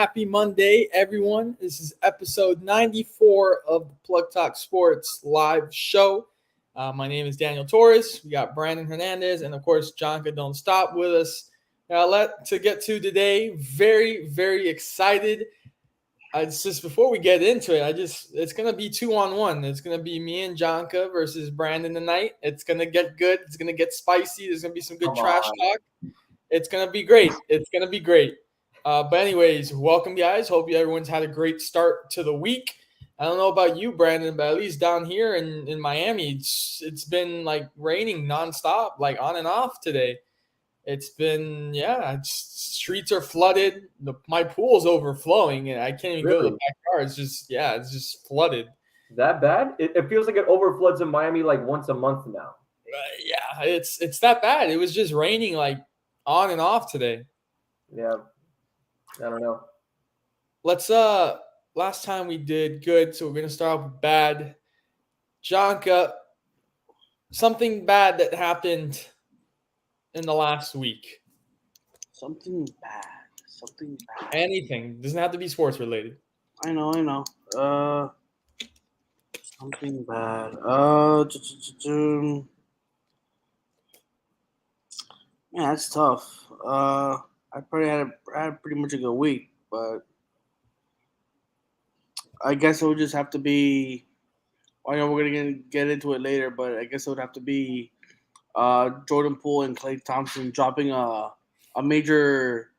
Happy Monday, everyone. This is episode 94 of the Plug Talk Sports live show. My name is Daniel Torres. We got Brandon Hernandez and, of course, Jonka Don't Stop with us. To get to today, very, very excited. It's just before we get into it, it's going to be 2-on-1. It's going to be me and Jonka versus Brandon tonight. It's going to get good. It's going to get spicy. There's going to be some good trash talk. It's going to be great. But anyways, welcome, guys. Hope everyone's had a great start to the week. I don't know about you, Brandon, but at least down here in Miami, it's been like raining nonstop, like on and off today. It's been, streets are flooded. My pool's overflowing, and I can't even go to the backyard. It's just flooded. That bad? It feels like it overfloods in Miami like once a month now. It's that bad. It was just raining like on and off today. Yeah, I don't know. Last time we did good, so we're gonna start off with bad. Jonka, something bad that happened in the last week. Something bad. Anything. Doesn't have to be sports related. I know. Something bad. Man, that's tough. I probably had pretty much a good week, but I guess it would just have to be. I know we're gonna get into it later, but I guess it would have to be Jordan Poole and Klay Thompson dropping a major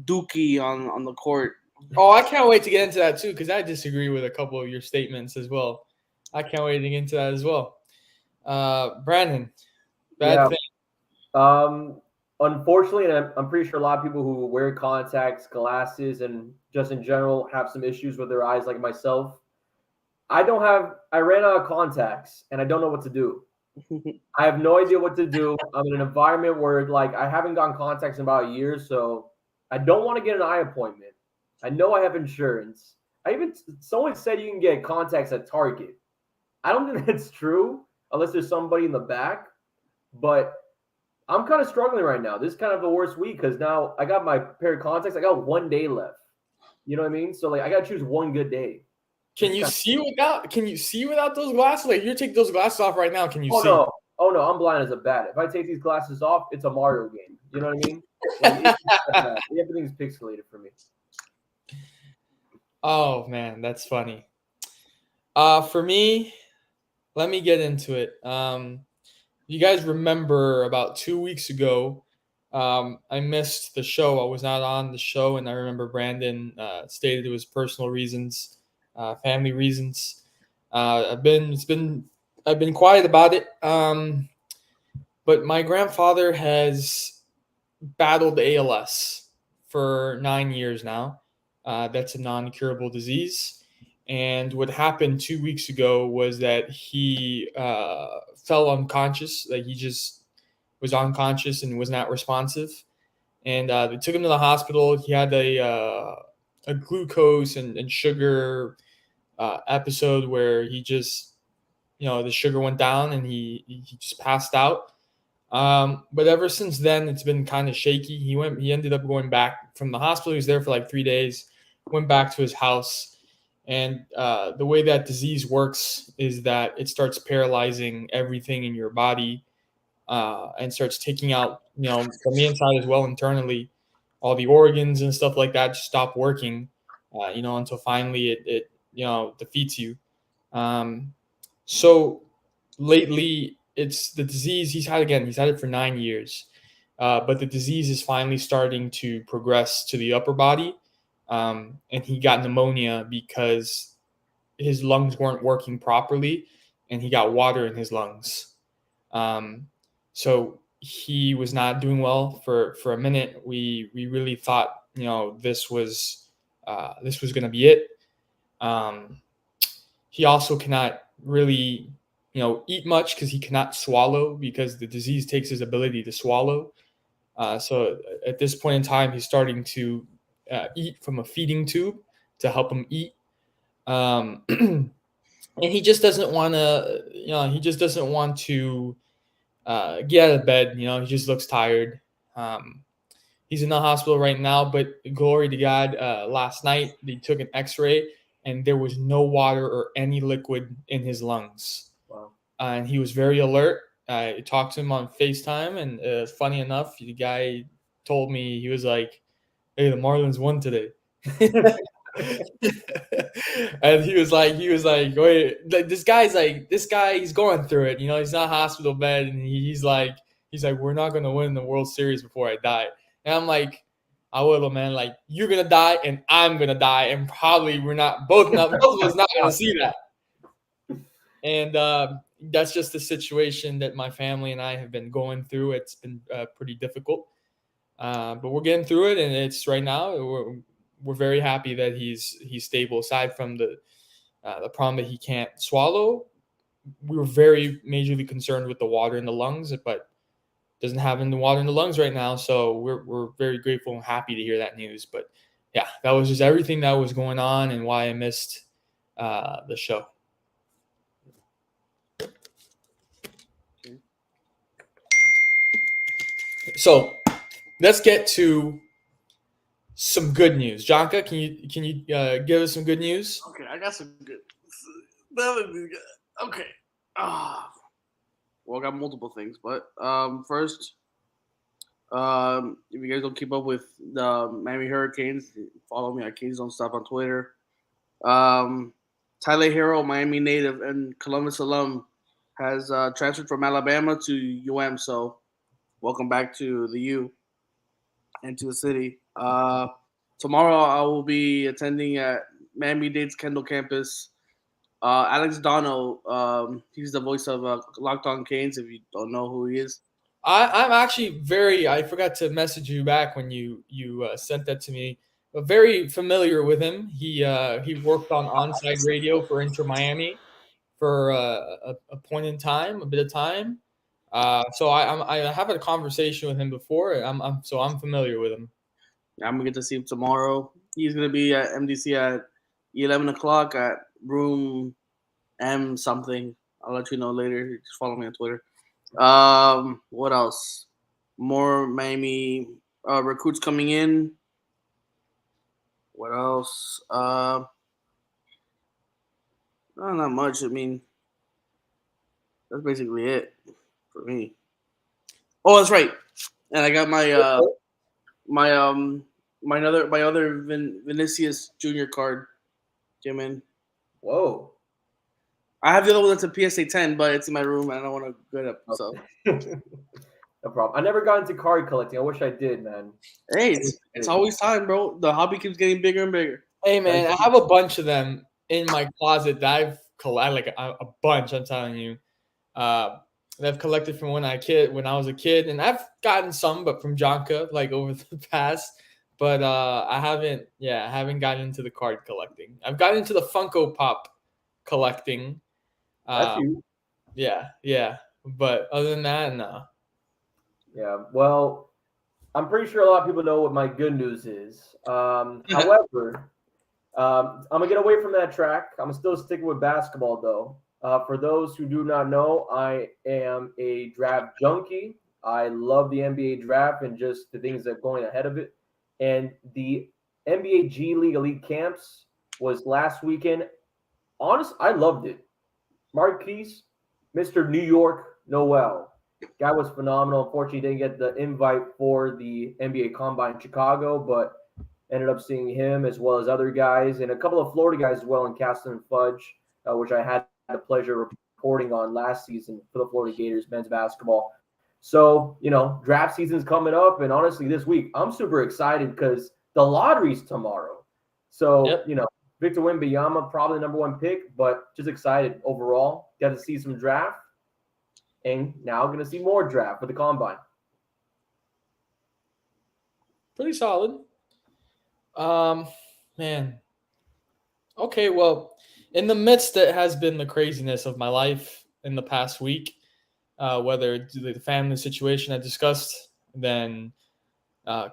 dookie on the court. Oh, I can't wait to get into that too, because I disagree with a couple of your statements as well. I can't wait to get into that as well. Brandon, bad thing. Unfortunately, and I'm pretty sure a lot of people who wear contacts, glasses, and just in general have some issues with their eyes, like myself. I ran out of contacts, and I don't know what to do. I have no idea what to do. I'm in an environment where, like, I haven't gotten contacts in about a year, so I don't want to get an eye appointment. I know I have insurance. Someone said you can get contacts at Target. I don't think that's true unless there's somebody in the back, but I'm kind of struggling right now. This is kind of the worst week because now I got my pair of contacts. I got 1 day left. You know what I mean? So, like, I got to choose one good day. Can you see without those glasses? Like, you take those glasses off right now. Can you see? No. Oh, no. I'm blind as a bat. If I take these glasses off, it's a Mario game. You know what I mean? Like, everything's pixelated for me. Oh, man. That's funny. For me, let me get into it. You guys remember about 2 weeks ago, I missed the show. I was not on the show, and I remember Brandon stated it was personal reasons, family reasons. I've been quiet about it. But my grandfather has battled ALS for 9 years now. That's a non-curable disease. And what happened 2 weeks ago was that he fell unconscious. Like, he just was unconscious and was not responsive. And they took him to the hospital. He had a glucose and sugar episode where he just, the sugar went down and he just passed out. But ever since then, it's been kind of shaky. He ended up going back from the hospital. He was there for like 3 days, went back to his house. And the way that disease works is that it starts paralyzing everything in your body and starts taking out, from the inside as well, internally, all the organs and stuff like that just stop working, until finally it defeats you. So lately, it's the disease he's had it for 9 years. But the disease is finally starting to progress to the upper body. And he got pneumonia because his lungs weren't working properly and he got water in his lungs. So he was not doing well for a minute. We really thought, this was going to be it. He also cannot really, eat much because he cannot swallow because the disease takes his ability to swallow. So at this point in time, he's starting to eat from a feeding tube to help him eat. And he just doesn't want to, get out of bed. He just looks tired. He's in the hospital right now, but glory to God, last night they took an X-ray and there was no water or any liquid in his lungs. Wow. And he was very alert. I talked to him on FaceTime, and funny enough, the guy told me, he was like, "Hey, the Marlins won today." And he was like, "Wait, this guy, he's going through it. He's not hospital bed, and he's like, we're not gonna win the World Series before I die." And I'm like, "I will, man. Like, you're gonna die, and I'm gonna die, and probably we're not both of us not gonna see that." And that's just the situation that my family and I have been going through. It's been pretty difficult, but we're getting through it, and it's right now we're very happy that he's stable. Aside from the problem that he can't swallow, we were very majorly concerned with the water in the lungs, but doesn't have any water in the lungs right now. So we're very grateful and happy to hear that news. But yeah, that was just everything that was going on and why I missed the show. So let's get to some good news. Jonka, can you give us some good news? Okay, I got some good. That would be good. Okay. Well, I got multiple things, but first, if you guys don't keep up with the Miami Hurricanes, follow me at Kings Don't Stop on Twitter. Tyler Hero, Miami native and Columbus alum, has transferred from Alabama to So, welcome back to the U and to the city. Tomorrow, I will be attending at Miami-Dade's Kendall campus. Alex Dono, he's the voice of Locked On Canes. If you don't know who he is, I'm actually I forgot to message you back when you sent that to me. But very familiar with him. He worked on onside radio for Inter Miami for a point in time, a bit of time. So I have had a conversation with him before. I'm familiar with him. I'm gonna get to see him tomorrow. He's gonna be at MDC at 11 o'clock at room M something. I'll let you know later. Just follow me on Twitter. What else? More Miami recruits coming in. What else? Not much. I mean, that's basically it for me. Oh, that's right. And I got my other Vinicius Junior card came in. Whoa. I have the other one that's a PSA 10, but it's in my room and I don't want to get up. So No problem. I never got into card collecting. I wish I did, man. hey, it's always time, bro. The hobby keeps getting bigger and bigger. Hey man, I have a bunch of them in my closet that I've collected, like a bunch. I'm telling you, that I've collected from when I was a kid, and I've gotten some, but from Jonka, like over the past. But I haven't gotten into the card collecting. I've gotten into the Funko Pop collecting. That's you. Yeah. But other than that, no. Yeah. Well, I'm pretty sure a lot of people know what my good news is. However, I'm gonna get away from that track. I'm still sticking with basketball though. For those who do not know, I am a draft junkie. I love the NBA draft and just the things that are going ahead of it. And the NBA G League Elite Camps was last weekend. Honest, I loved it. Marquise, Mr. New York Noel. Guy was phenomenal. Unfortunately, didn't get the invite for the NBA Combine in Chicago, but ended up seeing him as well as other guys and a couple of Florida guys as well in Castle and Fudge, which I had the pleasure of reporting on last season for the Florida Gators men's basketball. So, draft season's coming up. And honestly, this week, I'm super excited because the lottery's tomorrow. So, Yep. Victor Wembanyama, probably the number one pick, but just excited overall. Got to see some draft. And now going to see more draft for the Combine. Pretty solid. Man. Okay, well, in the midst that has been the craziness of my life in the past week, whether the family situation I discussed, then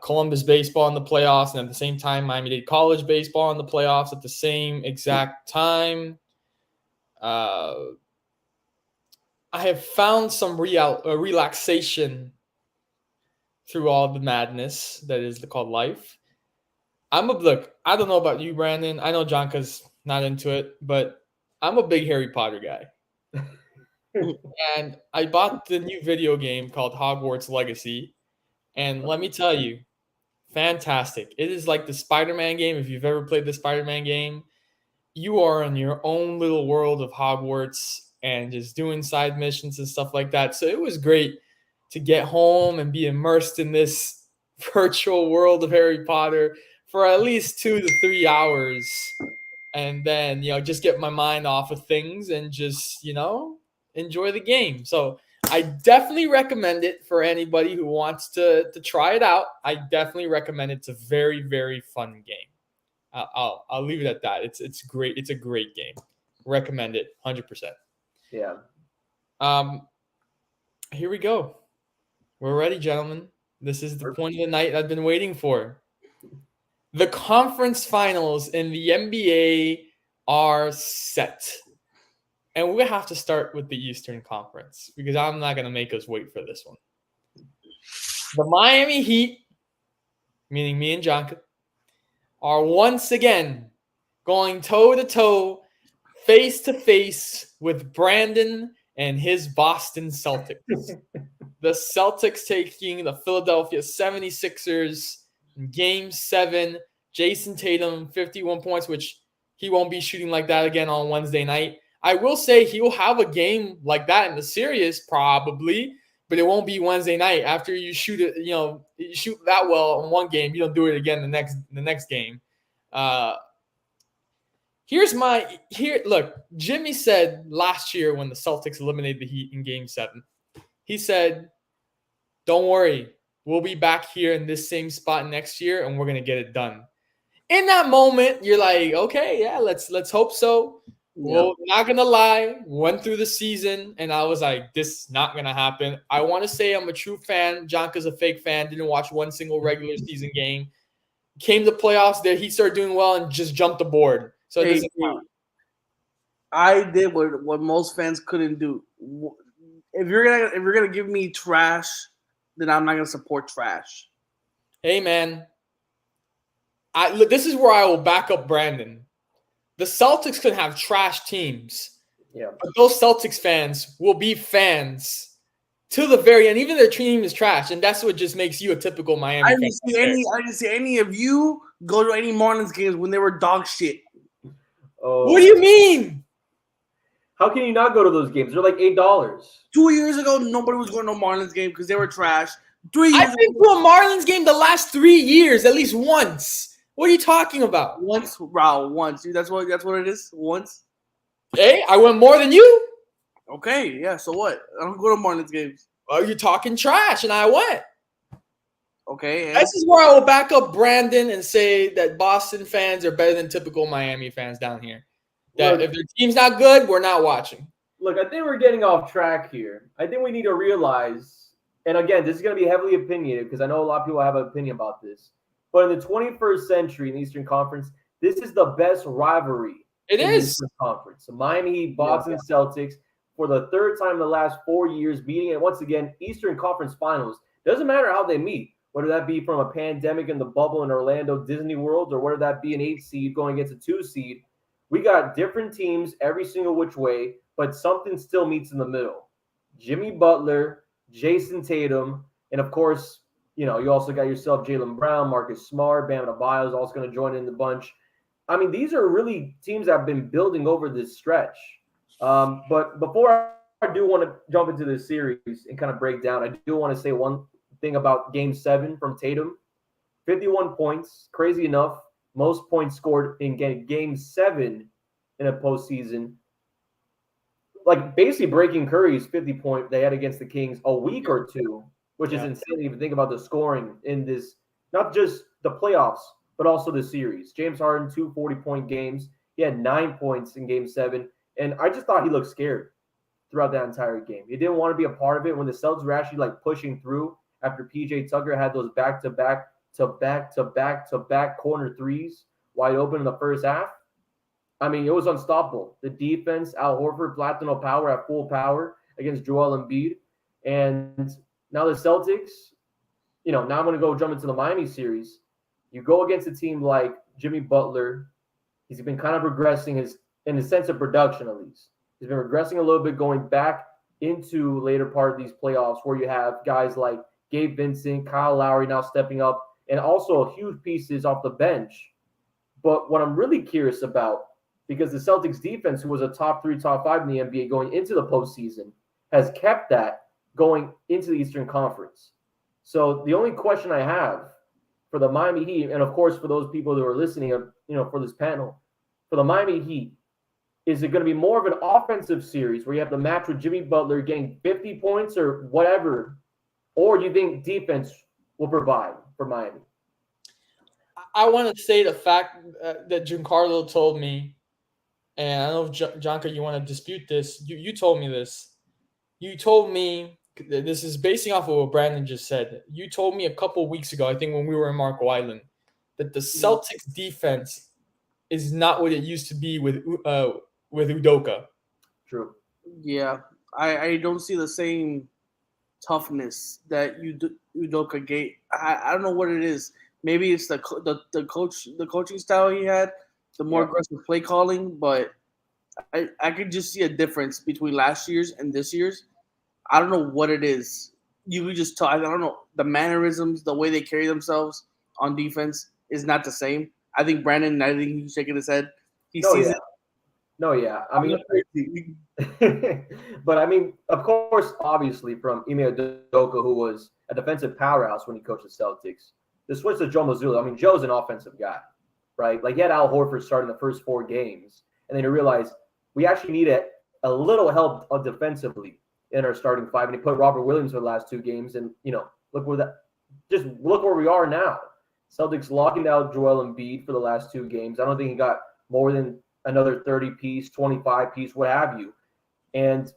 Columbus baseball in the playoffs, and at the same time, Miami-Dade College baseball in the playoffs at the same exact time. I have found some relaxation through all the madness that is called life. Look. I don't know about you, Brandon. I know Jonka's not into it, but I'm a big Harry Potter guy. And I bought the new video game called Hogwarts Legacy. And let me tell you, fantastic. It is like the Spider-Man game. If you've ever played the Spider-Man game, you are in your own little world of Hogwarts and just doing side missions and stuff like that. So it was great to get home and be immersed in this virtual world of Harry Potter for at least 2 to 3 hours. And then, just get my mind off of things and just, enjoy the game. So I definitely recommend it for anybody who wants to try it out. I definitely recommend it. It's a very, very fun game. I'll leave it at that. It's great. It's a great game. Recommend it 100%. Yeah. Here we go. We're ready, gentlemen. This is the point of the night I've been waiting for. The conference finals in the NBA are set. And we have to start with the Eastern Conference because I'm not going to make us wait for this one. The Miami Heat, meaning me and Jonka, are once again going toe-to-toe, face-to-face with Brandon and his Boston Celtics. The Celtics taking the Philadelphia 76ers in Game 7. Jason Tatum, 51 points, which he won't be shooting like that again on Wednesday night. I will say he will have a game like that in the series probably, but it won't be Wednesday night. After you shoot it, you shoot that well in one game, you don't do it again the next game. Look, Jimmy said last year when the Celtics eliminated the Heat in Game 7, he said, don't worry, we'll be back here in this same spot next year and we're going to get it done. In that moment, you're like, okay, yeah, let's hope so. Yeah. Well, not going to lie, went through the season and I was like, this is not going to happen. I want to say I'm a true fan. Jonka's a fake fan, didn't watch one single regular season game. Came to playoffs there, he started doing well and just jumped the board. So it doesn't count. I did what most fans couldn't do. If you're gonna give me trash, then I'm not gonna support trash. Hey man, this is where I will back up Brandon. The Celtics can have trash teams, but those Celtics fans will be fans to the very end. Even their team is trash, and that's what just makes you a typical Miami fan. I didn't see any of you go to any Marlins games when they were dog shit. Oh. What do you mean? How can you not go to those games? They're like $8. 2 years ago, nobody was going to a Marlins game because they were trash. 3 years I've been to a Marlins game the last 3 years, at least once. What are you talking about? Once, Raul, once. That's what it is? Once? Hey, I went more than you. Okay, yeah, so what? I don't go to Marlins games. Well, you're talking trash, and I went. Okay. This is where I will back up Brandon and say that Boston fans are better than typical Miami fans down here. That if their team's not good, we're not watching. Look, I think we're getting off track here. I think we need to realize, and again, this is going to be heavily opinionated because I know a lot of people have an opinion about this. But in the 21st century in the Eastern Conference, this is the best rivalry. It is. The Eastern Conference. So Miami Heat, Boston Celtics, for the third time in the last 4 years, meeting at once again Eastern Conference Finals. Doesn't matter how they meet, whether that be from a pandemic in the bubble in Orlando, Disney World, or whether that be an 8 seed going against a 2 seed. We got different teams every single which way, but something still meets in the middle. Jimmy Butler, Jason Tatum, and of course, you also got yourself Jaylen Brown, Marcus Smart, Bam Adebayo is also going to join in the bunch. I mean, these are really teams that have been building over this stretch. But before I do want to jump into this series and kind of break down, I do want to say one thing about Game 7 from Tatum. 51 points, crazy enough. Most points scored in Game 7 in a postseason. Like basically breaking Curry's 50-point they had against the Kings a week or two, which is insane if you think about the scoring in this, not just the playoffs, but also the series. James Harden, 2 40-point games. He had 9 points in Game 7. And I just thought he looked scared throughout that entire game. He didn't want to be a part of it when the Celtics were actually like pushing through after PJ Tucker had those back-to-back corner threes wide open in the first half. I mean, it was unstoppable. The defense, Al Horford, Platinum power at full power against Joel Embiid. And now the Celtics, now I'm going to go jump into the Miami series. You go against a team like Jimmy Butler. He's been kind of regressing in the sense of production, at least. He's been regressing a little bit going back into later part of these playoffs where you have guys like Gabe Vincent, Kyle Lowry now stepping up, and also huge pieces off the bench. But what I'm really curious about, because the Celtics defense, who was a top 3, top 5 in the NBA going into the postseason, has kept that going into the Eastern Conference. So the only question I have for the Miami Heat, and of course for those people who are listening, for this panel, for the Miami Heat, is it going to be more of an offensive series where you have the match with Jimmy Butler getting 50 points or whatever, or do you think defense will provide for Miami? I want to say the fact that Giancarlo told me, and I don't know if Jonka, you want to dispute this. You told me this. You told me, this is basing off of what Brandon just said. You told me a couple of weeks ago, I think when we were in Marco Island, that the Celtics defense is not what it used to be with Udoka. True. Yeah, I don't see the same toughness that Udoka gave. I don't know what it is. Maybe it's the coaching style he had, the more aggressive play calling. But I could just see a difference between last year's and this year's. I don't know what it is. You could just tell. I don't know, the mannerisms, the way they carry themselves on defense is not the same. I think Brandon, I think he's shaking his head. He sees it. No, yeah. I mean, but I mean, of course, obviously, from Ime Udoka, who was a defensive powerhouse when he coached the Celtics, the switch to Joe Mazzulla. I mean, Joe's an offensive guy, right? Like, he had Al Horford starting the first 4 games, and then he realized we actually need a little help defensively in our starting 5, and he put Robert Williams for the last 2 games, and look where we are now. Celtics locking down Joel Embiid for the last 2 games. I don't think he got more than another 30-piece, 25-piece, what have you. And,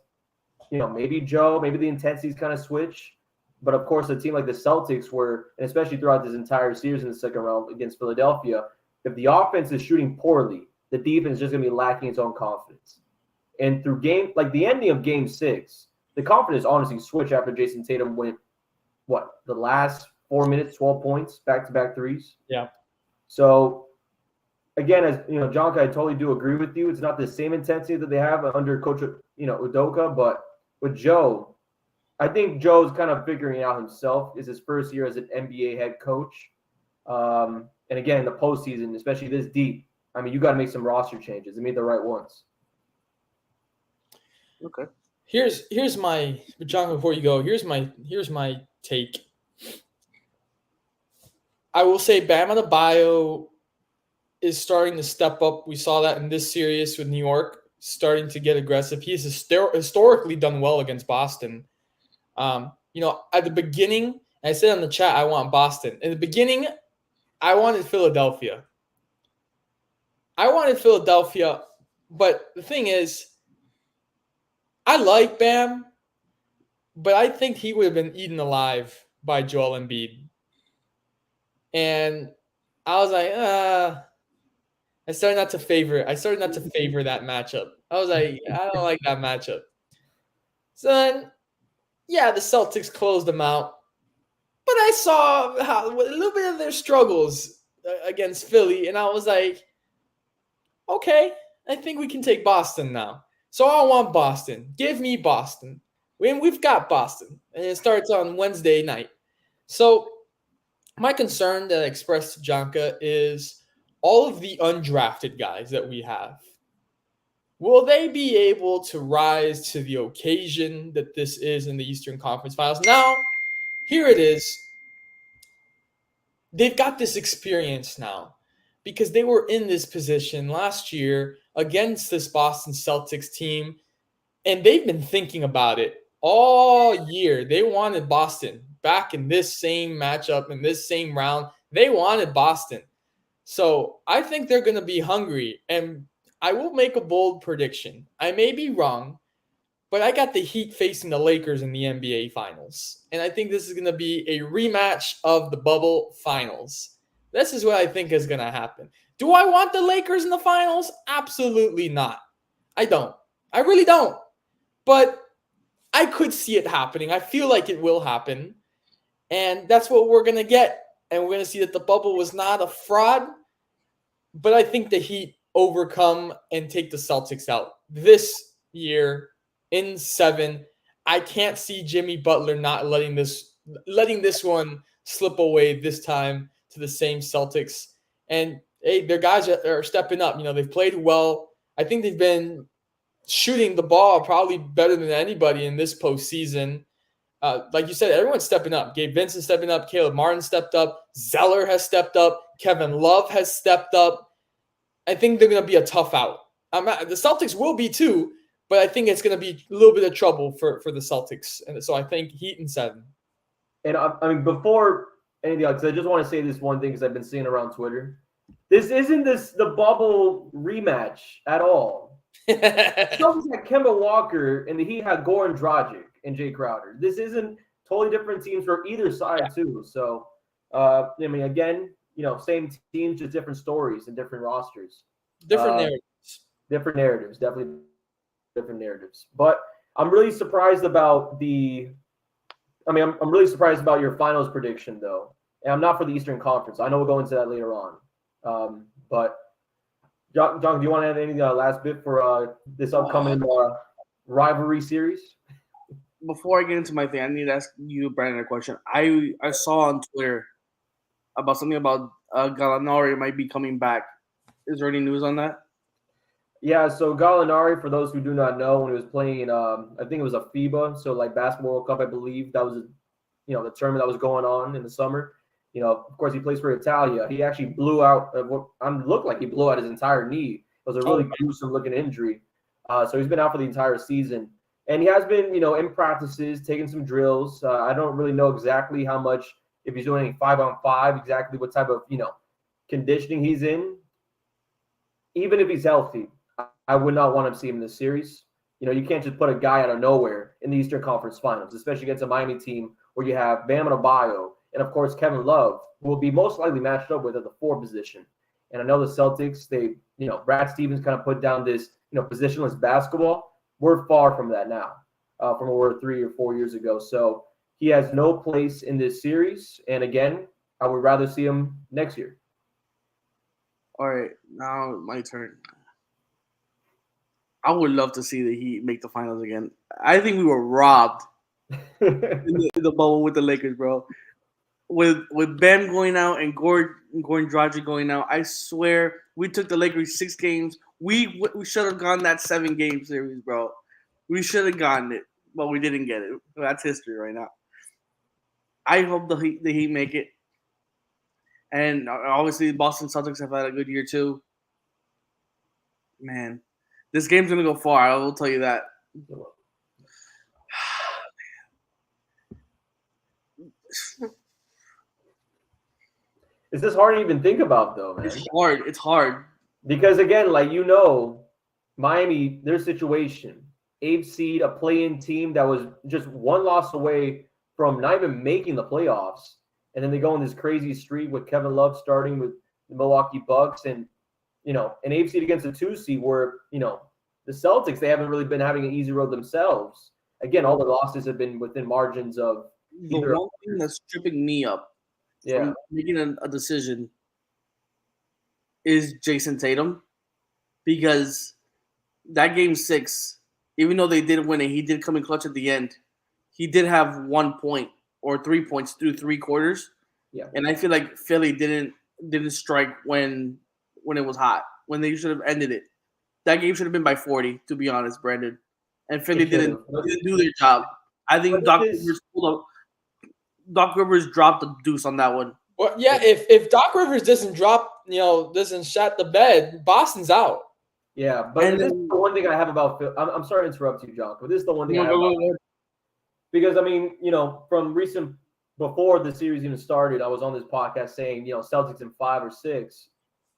maybe the intensities kind of switch. But, of course, a team like the Celtics were, and especially throughout this entire series in the second round against Philadelphia, if the offense is shooting poorly, the defense is just going to be lacking its own confidence. And through the ending of Game 6, the confidence honestly switched after Jason Tatum went, the last 4 minutes, 12 points, back-to-back threes? Yeah. So, again, as Jonka, I totally do agree with you. It's not the same intensity that they have under Coach, Udoka, but with Joe, I think Joe's kind of figuring it out himself. It's his first year as an NBA head coach. And again, in the postseason, especially this deep, I mean, you got to make some roster changes and make the right ones. Okay. Here's my, John, before you go, here's my take. I will say Bam Adebayo is starting to step up. We saw that in this series with New York, starting to get aggressive. He's historically done well against Boston. At the beginning, I said in the chat, I want Boston. In the beginning, I wanted Philadelphia. But the thing is, I like Bam, but I think he would have been eaten alive by Joel Embiid. And I was like, I started not to favor that matchup. I was like, I don't like that matchup. So then, the Celtics closed them out. But I saw a little bit of their struggles against Philly, and I was like, okay, I think we can take Boston now. So I want Boston. Give me Boston. We've got Boston, and it starts on Wednesday night. So my concern that I expressed to Jonka is all of the undrafted guys that we have. Will they be able to rise to the occasion that this is in the Eastern Conference Finals? Now, here it is. They've got this experience now because they were in this position last year against this Boston Celtics team, and they've been thinking about it all year. They wanted Boston back in this same matchup, in this same round. They wanted Boston. So I think they're going to be hungry, and I will make a bold prediction. I may be wrong, but I got the Heat facing the Lakers in the NBA Finals. And I think this is going to be a rematch of the bubble finals. This is what I think is going to happen. Do I want the Lakers in the finals? Absolutely not. I don't. I really don't. But I could see it happening. I feel like it will happen. And that's what we're going to get. And we're going to see that the bubble was not a fraud. But I think the Heat overcome and take the Celtics out this year in 7. I can't see Jimmy Butler not letting this one slip away this time to the same Celtics. And hey, their guys are stepping up. They've played well. I think they've been shooting the ball probably better than anybody in this postseason. Like you said, everyone's stepping up. Gabe Vincent stepping up. Caleb Martin stepped up. Zeller has stepped up. Kevin Love has stepped up. I think they're going to be a tough out. The Celtics will be too, but I think it's going to be a little bit of trouble for the Celtics. And so I think Heat in 7. And I mean, before anything else, I just want to say this one thing because I've been seeing around Twitter. This isn't the bubble rematch at all. Celtics had Kemba Walker, and the Heat had Goran Dragic and Jay Crowder. This isn't totally different teams for either side too. So, I mean, again, same teams, just different stories and different rosters. Different narratives. Different narratives, definitely different narratives. But I'm really surprised about I'm really surprised about your finals prediction, though. And I'm not for the Eastern Conference. I know we'll go into that later on. But, John, do you want to add any last bit for this upcoming rivalry series? Before I get into my thing, I need to ask you, Brandon, a question. I saw on Twitter about something about Gallinari might be coming back. Is there any news on that? Yeah, so Gallinari, for those who do not know, when he was playing, I think it was a FIBA, so like Basketball World Cup, I believe that was, the tournament that was going on in the summer. Of course, he plays for Italia. He actually blew out looked like he blew out his entire knee. It was a really gruesome looking injury. So he's been out for the entire season, and he has been, in practices, taking some drills. I don't really know exactly how much, if he's doing any 5-on-5, exactly what type of, conditioning he's in. Even if he's healthy, I would not want to see him in this series. You can't just put a guy out of nowhere in the Eastern Conference Finals, especially against a Miami team where you have Bam Adebayo and, of course, Kevin Love, who will be most likely matched up with at the 4 position. And I know the Celtics, they, Brad Stevens kind of put down this, positionless basketball. We're far from that now, from where we were 3 or 4 years ago. So he has no place in this series. And again, I would rather see him next year. All right, now my turn. I would love to see the Heat make the finals again. I think we were robbed in the bubble with the Lakers, bro. With Bam going out and Goran Dragic going out, I swear we took the Lakers 6 games. We should have gone that 7-game series, bro. We should have gotten it, but we didn't get it. That's history right now. I hope the Heat make it. And obviously, the Boston Celtics have had a good year too. Man, this game's going to go far. I will tell you that. Is this hard to even think about, though, man? It's hard. Because, again, Miami, their situation, 8th seed, a play-in team that was just one loss away from not even making the playoffs. And then they go on this crazy streak with Kevin Love starting with the Milwaukee Bucks and, an 8th seed against a 2 seed where, the Celtics, they haven't really been having an easy road themselves. Again, all the losses have been within margins of the one thing that's tripping me up from making a decision is Jason Tatum, because that game 6, even though they did win it, he did come in clutch at the end. He did have 1 point or 3 points through 3 quarters. Yeah. And I feel like Philly didn't strike when it was hot, when they should have ended it. That game should have been by 40, to be honest, Brandon. And Philly didn't do their job. I think Doc Rivers dropped the deuce on that one. Well, yeah, if Doc Rivers doesn't shut the bed, Boston's out. Yeah, but this is the one thing I have about Philly. I'm sorry to interrupt you, John, but this is the one thing I have about Philly. Because, from recent – before the series even started, I was on this podcast saying, Celtics in 5 or 6.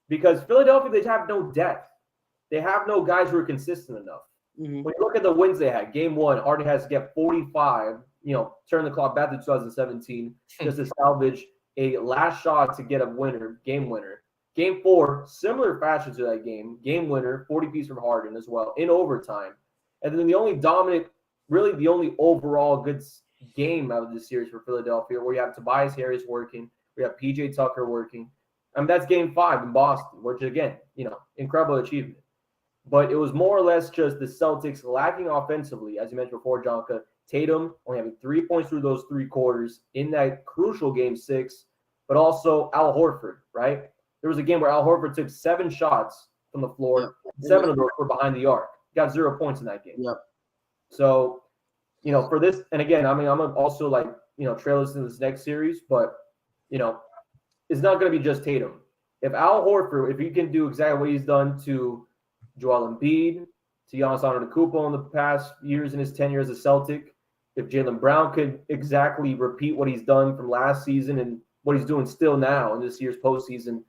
Because Philadelphia, they have no depth. They have no guys who are consistent enough. Mm-hmm. When you look at the wins they had, game 1, Harden has to get 45, turn the clock back to 2017 just to salvage a last shot to get a game winner. Game 4, similar fashion to that game winner, 40-piece from Harden as well, in overtime. And then the only overall good game out of this series for Philadelphia, where you have Tobias Harris working, we have PJ Tucker working. I mean, that's game 5 in Boston, which again, incredible achievement. But it was more or less just the Celtics lacking offensively, as you mentioned before, Jonka. Tatum only having 3 points through those 3 quarters in that crucial game 6, but also Al Horford, right? There was a game where Al Horford took 7 shots from the floor, 7 of those were behind the arc. Got 0 points in that game. Yep. So, for this, and again, I mean, I'm also trail us in this next series, but, it's not going to be just Tatum. If Al Horford, if he can do exactly what he's done to Joel Embiid, to Giannis Antetokounmpo in the past years in his tenure as a Celtic, if Jaylen Brown could exactly repeat what he's done from last season and what he's doing still now in this year's postseason,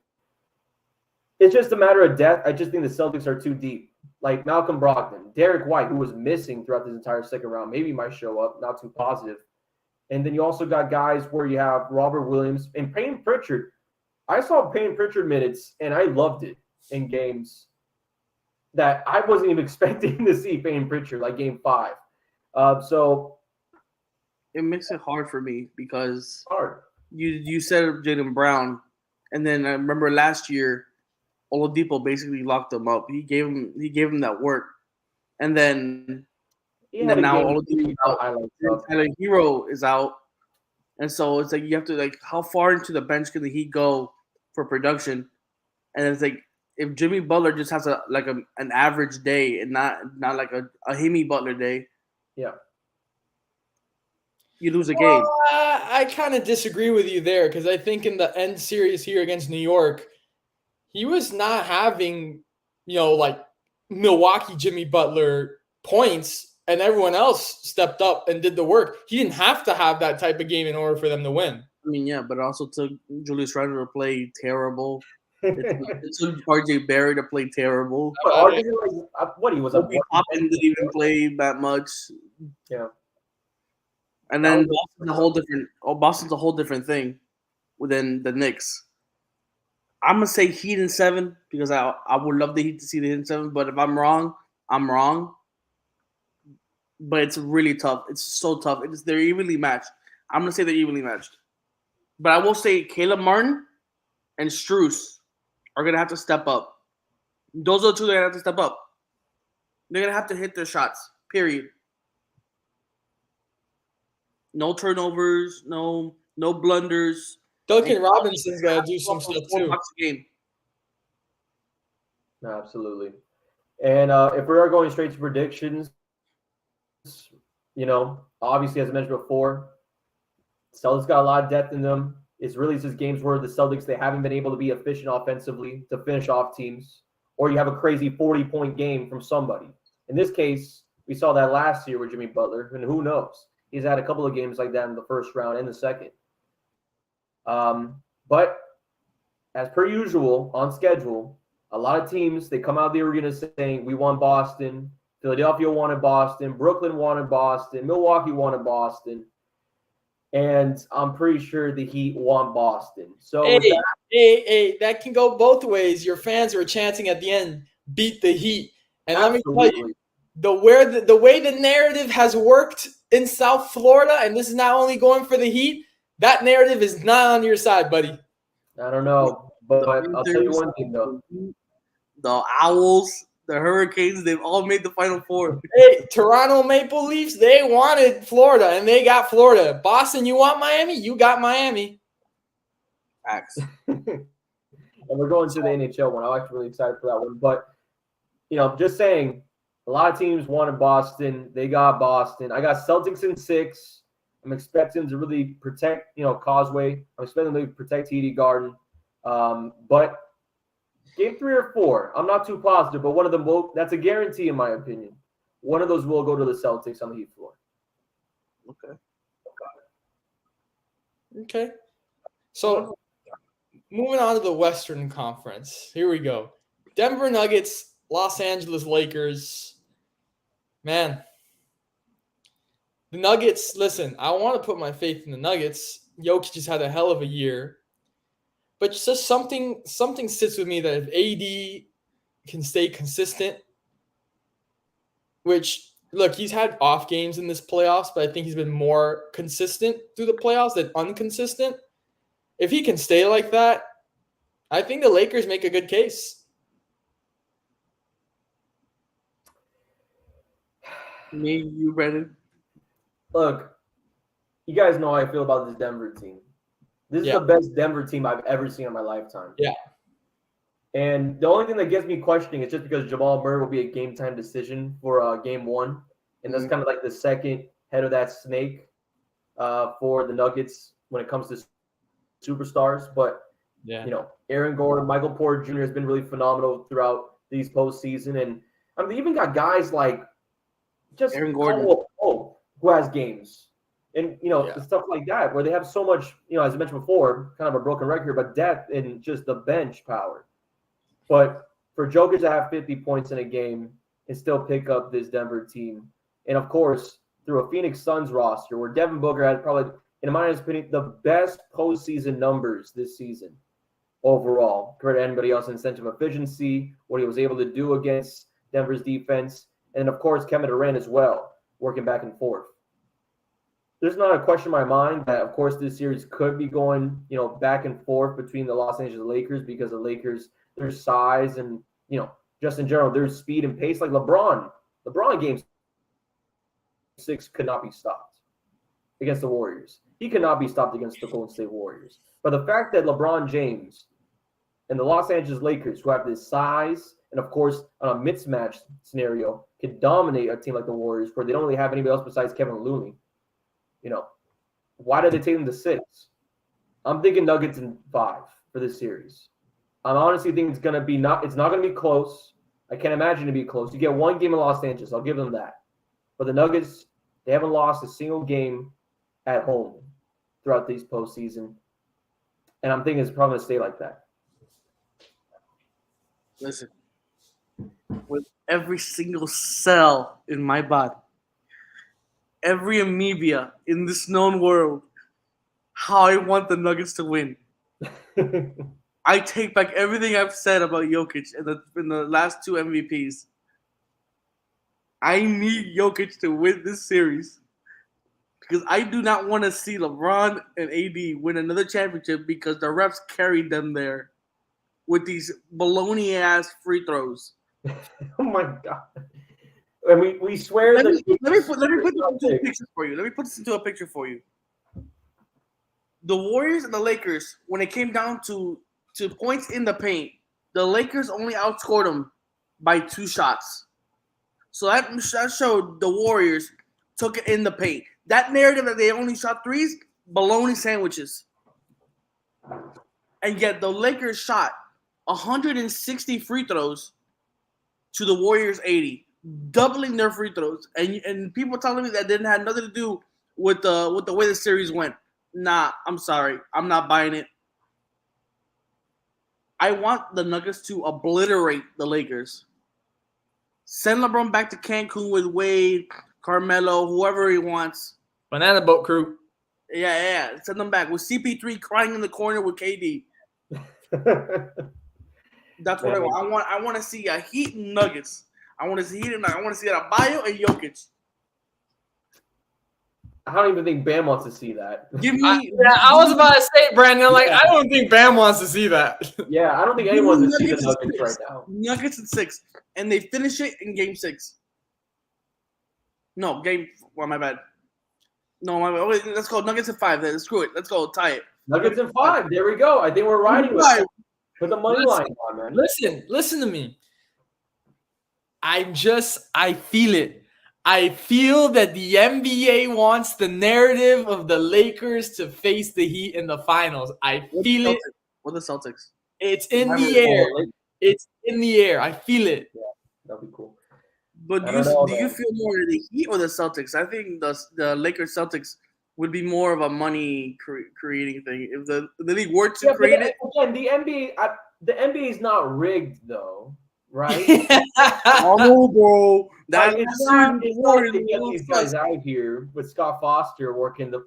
it's just a matter of depth. I just think the Celtics are too deep. Like Malcolm Brogdon, Derek White, who was missing throughout this entire second round, maybe might show up, not too positive. And then you also got guys where you have Robert Williams and Payne Pritchard. I saw Payne Pritchard minutes, and I loved it in games that I wasn't even expecting to see Payne Pritchard, like game 5. So it makes it hard for me because hard. You said Jaylen Brown, and then I remember last year, Oladipo basically locked him up. He gave him that work, and then now Oladipo Tyler Hero is out, and so it's like you have to how far into the bench can he go for production, and it's like if Jimmy Butler just has an average day and not like a Jimmy Butler day, yeah, you lose a game. I kind of disagree with you there because I think in the end series here against New York, he was not having, like Milwaukee Jimmy Butler points, and everyone else stepped up and did the work. He didn't have to have that type of game in order for them to win. I mean, yeah, but it also took Julius Randle to play terrible. It took RJ Barry to play terrible. What he was Obi Toppin didn't even play that much. Yeah. And then Boston's a whole different thing within the Knicks. I'm gonna say Heat in 7 because I would love the Heat to see the Heat in 7, but if I'm wrong, I'm wrong. But it's really tough. It's so tough. They're evenly matched. I'm gonna say they're evenly matched. But I will say Caleb Martin and Strus are going to have to step up. Those are the two that are going to have to step up. They're going to have to hit their shots, period. No turnovers, no blunders. Duncan Robinson's got to do some stuff too. Game. No, absolutely. And if we are going straight to predictions, obviously, as I mentioned before, Celtics got a lot of depth in them. It's really just games where the Celtics, they haven't been able to be efficient offensively to finish off teams, or you have a crazy 40-point game from somebody. In this case, we saw that last year with Jimmy Butler, and who knows? He's had a couple of games like that in the first round and the second. But as per usual, on schedule, a lot of teams, they come out of the arena saying, we won Boston, Philadelphia wanted Boston, Brooklyn wanted Boston, Milwaukee wanted Boston. And I'm pretty sure the Heat want Boston. So that can go both ways. Your fans were chanting at the end, beat the Heat. And absolutely. Let me tell you, the way the narrative has worked in South Florida, and this is not only going for the Heat, that narrative is not on your side, buddy. I don't know, but I'll tell you one thing, though. The Owls, the Hurricanes, they've all made the Final Four. Hey, Toronto Maple Leafs, they wanted Florida, and they got Florida. Boston, you want Miami? You got Miami. Facts. And we're going to the NHL one. I'm actually really excited for that one. But, just saying, a lot of teams wanted Boston. They got Boston. I got Celtics in 6. I'm expecting to really protect, Causeway. I'm expecting them to protect TD Garden. But game 3 or 4, I'm not too positive, but one of them will. That's a guarantee, in my opinion. One of those will go to the Celtics on the Heat floor. Okay. So, moving on to the Western Conference. Here we go. Denver Nuggets, Los Angeles Lakers. Man, the Nuggets, listen, I want to put my faith in the Nuggets. Jokic just had a hell of a year. But just something sits with me that if AD can stay consistent, which look, he's had off games in this playoffs, but I think he's been more consistent through the playoffs than inconsistent. If he can stay like that, I think the Lakers make a good case. Me, you, Brendan. Look, you guys know how I feel about this Denver team. This is Yeah. the best Denver team I've ever seen in my lifetime. Yeah. And the only thing that gets me questioning is just because Jamal Murray will be a game time decision for game one. And that's kind of like the second head of that snake for the Nuggets when it comes to superstars. But, Yeah. you know, Aaron Gordon, Michael Porter Jr. has been really phenomenal throughout these postseason. And I mean, they even got guys like just Aaron Gordon, who has games. And, you know, stuff like that where they have so much, you know, as I mentioned before, kind of a broken record, but depth and just the bench power. But for Jokic to have 50 points in a game and still pick up this Denver team, and of course, through a Phoenix Suns roster where Devin Booker had probably, in my opinion, the best postseason numbers this season overall, compared to anybody else in sense of efficiency, what he was able to do against Denver's defense, and of course, Kevin Durant as well, working back and forth. There's not a question in my mind that, of course, this series could be going, you know, back and forth between the Los Angeles Lakers because the Lakers, their size and, you know, just in general, their speed and pace. Like LeBron game 6 could not be stopped against the Warriors. He could not be stopped against the Golden State Warriors. But the fact that LeBron James and the Los Angeles Lakers, who have this size and, of course, on a mismatch scenario, can dominate a team like the Warriors where they don't really have anybody else besides Kevin Looney. You know, why did they take them to 6? I'm thinking Nuggets in 5 for this series. I honestly think it's not going to be close. I can't imagine it to be close. You get one game in Los Angeles, I'll give them that. But the Nuggets, they haven't lost a single game at home throughout these postseason. And I'm thinking it's probably going to stay like that. Listen, with every single cell in my body, every amoeba in this known world, how I want the Nuggets to win. I take back everything I've said about Jokic in the last 2 MVPs. I need Jokic to win this series because I do not want to see LeBron and AD win another championship because the refs carried them there with these baloney-ass free throws. Oh, my God. And we swear Let that me put this into a picture for you. Let me put this into a picture for you. The Warriors and the Lakers, when it came down to points in the paint, the Lakers only outscored them by 2 shots. So that showed the Warriors took it in the paint. That narrative that they only shot 3s, baloney sandwiches. And yet the Lakers shot 160 free throws to the Warriors 80. Doubling their free throws, and people telling me that didn't have nothing to do with the way the series went. Nah, I'm sorry, I'm not buying it. I want the Nuggets to obliterate the Lakers. Send LeBron back to Cancun with Wade, Carmelo, whoever he wants. Banana boat crew. Yeah. Send them back with CP3 crying in the corner with KD. That's what I want. I want to see a Heat and Nuggets. I want to see Adebayo and Jokic. I don't even think Bam wants to see that. I was about to say, Brandon, I don't think Bam wants to see that. Yeah, I don't think anyone wants to see the Nuggets right now. Nuggets in 6, and they finish it in Game 6. No, my bad. No, my bad. Wait, let's go Nuggets in 5. Then screw it. Let's go tie it. Nuggets in 5. There we go. I think we're riding with it. Put the money line on, man. Listen to me. I feel it. I feel that the NBA wants the narrative of the Lakers to face the Heat in the finals. I feel it. What the Celtics? It's in the air. It's in the air. I feel it. Yeah, that'd be cool. But do you feel more the Heat or the Celtics? I think the Lakers Celtics would be more of a money creating thing. If the league were to create it. Again, the NBA is not rigged though, right? Oh, bro. It's not to get these guys out here with Scott Foster working the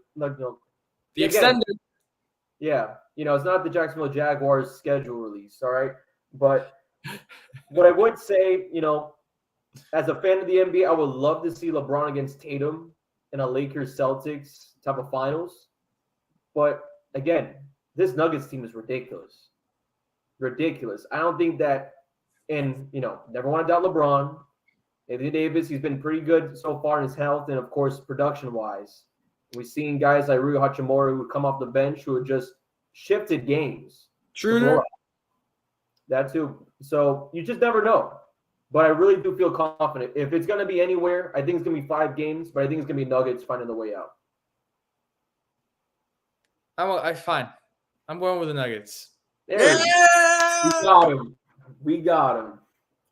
extender. Yeah, it's not the Jacksonville Jaguars schedule release, all right? But what I would say, as a fan of the NBA, I would love to see LeBron against Tatum in a Lakers Celtics type of finals. But again, this Nuggets team is ridiculous. Ridiculous. I don't think that, and never want to doubt LeBron. Anthony Davis, he's been pretty good so far in his health and, of course, production-wise. We've seen guys like Rui Hachimura who come off the bench who have just shifted games. Schroeder. That too. So you just never know. But I really do feel confident. If it's going to be anywhere, I think it's going to be 5 games, but I think it's going to be Nuggets finding the way out. I'm fine. I'm going with the Nuggets. We got him. We got him.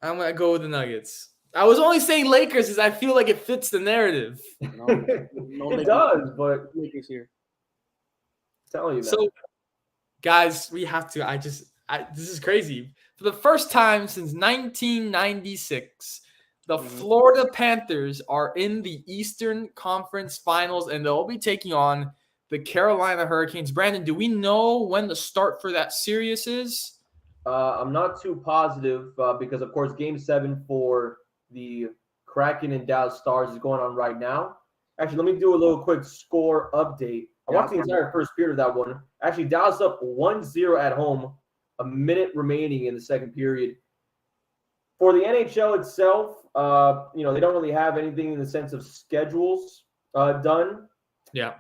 I'm going to go with the Nuggets. I was only saying Lakers because I feel like it fits the narrative. No it does, but Lakers here. I'm telling you, man. So, guys, we have to. This is crazy. For the first time since 1996, the Florida Panthers are in the Eastern Conference Finals, and they'll be taking on the Carolina Hurricanes. Brandon, do we know when the start for that series is? I'm not too positive because, of course, Game 7 for the Kraken and Dallas Stars is going on right now. Actually, let me do a little quick score update. I watched the entire first period of that one. Actually, Dallas up 1-0 at home, a minute remaining in the second period. For the NHL itself, they don't really have anything in the sense of schedules done. Yeah.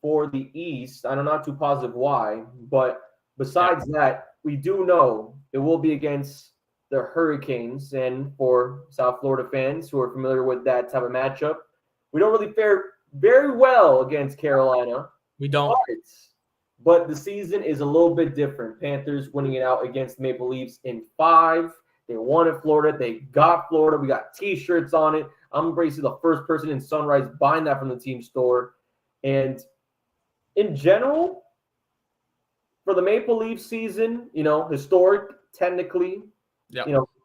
For the East, I'm not too positive why, but besides that, we do know it will be against the Hurricanes. And for South Florida fans who are familiar with that type of matchup, we don't really fare very well against Carolina. We don't. But the season is a little bit different. Panthers winning it out against Maple Leafs in 5. They won at Florida. They got Florida. We got T-shirts on it. I'm basically the first person in Sunrise buying that from the team store. And in general, for the Maple Leaf season, historic technically,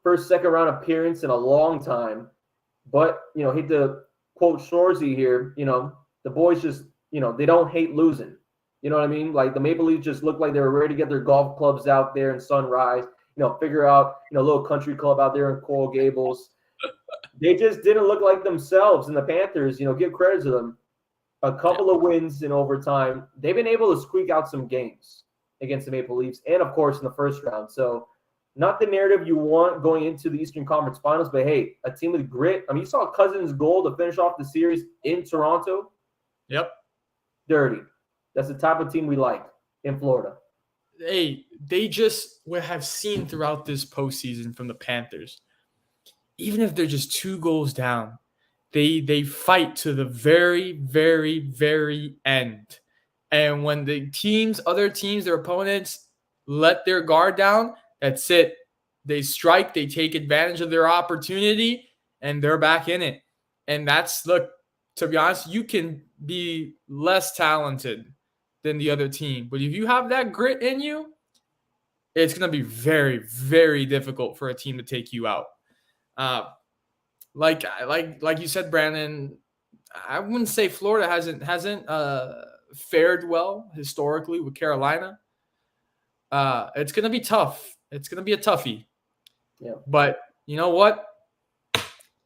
first, second round appearance in a long time. But, hate to quote Shorzy here, the boys just, they don't hate losing. You know what I mean? Like the Maple Leafs just looked like they were ready to get their golf clubs out there in Sunrise, figure out, a little country club out there in Coral Gables. They just didn't look like themselves. And the Panthers, give credit to them. A couple of wins in overtime. They've been able to squeak out some games against the Maple Leafs and, of course, in the first round. So not the narrative you want going into the Eastern Conference Finals, but, hey, a team with grit. I mean, you saw Cousins' goal to finish off the series in Toronto. Yep. Dirty. That's the type of team we like in Florida. Hey, they just have seen throughout this postseason from the Panthers, even if they're just 2 goals down, they fight to the very, very, very end. And when the other teams, their opponents, let their guard down, that's it. They strike, they take advantage of their opportunity, and they're back in it. And to be honest, you can be less talented than the other team. But if you have that grit in you, it's going to be very, very difficult for a team to take you out. Like you said, Brandon, I wouldn't say Florida hasn't fared well historically with Carolina. It's going to be tough. It's going to be a toughie. Yeah. But you know what?